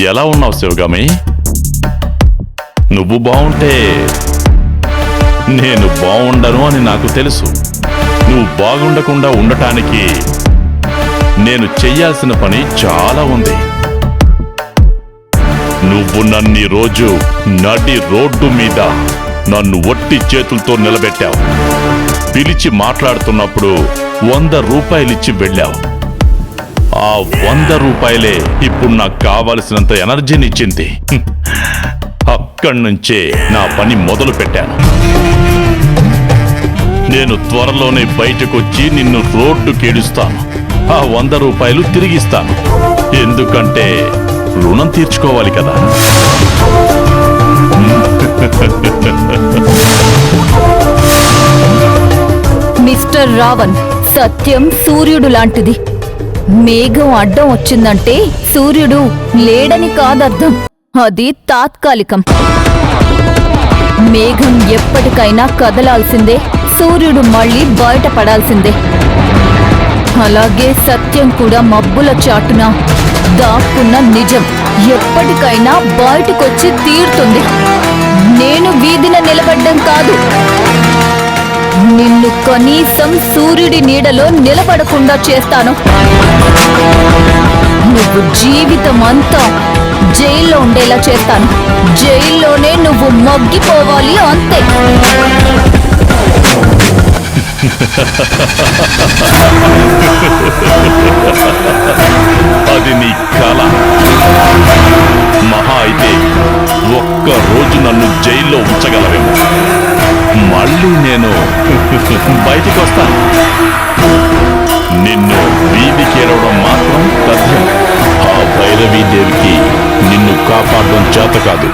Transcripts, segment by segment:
ఎలా ఉన్నావు శివగామి? నువ్వు బావుంటే నేను బావుండను అని నాకు తెలుసు. నువ్వు బాగుండకుండా ఉండటానికి నేను చెయ్యాల్సిన పని చాలా ఉంది. నువ్వు నన్ను రోజు నడి రోడ్డు మీద నన్ను ఒట్టి చేతులతో నిలబెట్టావు. పిలిచి మాట్లాడుతున్నప్పుడు 100 రూపాయలిచ్చి వెళ్ళావు. ఆ 100 రూపాయలే ఇప్పుడు నాకు కావలసినంత ఎనర్జీనిచ్చింది. అక్కడి నుంచే నా పని మొదలు పెట్టాను. నేను త్వరలోనే బయటకొచ్చి నిన్ను రోడ్డు కేడుస్తాను. ఆ 100 రూపాయలు తిరిగిస్తాను. ఎందుకంటే రుణం తీర్చుకోవాలి కదా. మిస్టర్ రావణ్, సత్యం సూర్యుడు లాంటిది. మేఘం అడ్డం వచ్చిందంటే సూర్యుడు లేడని కాదర్థం. అది తాత్కాలికం. మేఘం ఎప్పటికైనా కదలాల్సిందే, సూర్యుడు మళ్ళీ బయటపడాల్సిందే. అలాగే సత్యం కూడా మబ్బుల చాటున దాక్కున్న నిజం ఎప్పటికైనా బయటకొచ్చి తీరుతుంది. నేను వీధిన నిలబడ్డం కాదు, నిన్ను కనీసం సూర్యుడి నీడలో నిలబడకుండా చేస్తాను. నువ్వు జీవితం అంతా జైల్లో ఉండేలా చేస్తాను. జైల్లోనే నువ్వు మగ్గిపోవాలి, అంతే. అది నీ కల. మహా అయితే ఒక్క రోజు నన్ను జైల్లో ఉంచగలవేమో. మళ్ళీ నేను బయటికి వస్తాను. నిన్ను వీధికేరవడం మాత్రం తథ్యం. ఆ భైరవీదేవికి నిన్ను కాపాడడం చేత కాదు.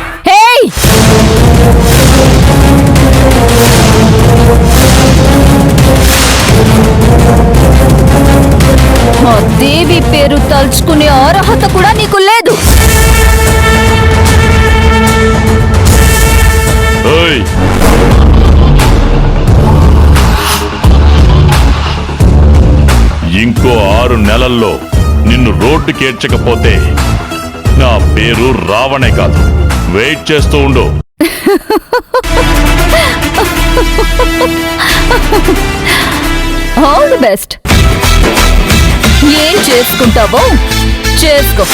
ఆ దేవి పేరు తలుచుకునే అర్హత కూడా నీకు లేదు. ఇంకో 6 నెలల్లో నిన్ను రోడ్డు కేడ్చకపోతే నా పేరు రావణే కాదు. వెయిట్ చేస్తూ ఉండు. All the best. ఏం చేసుకుంటావో చేసుకో.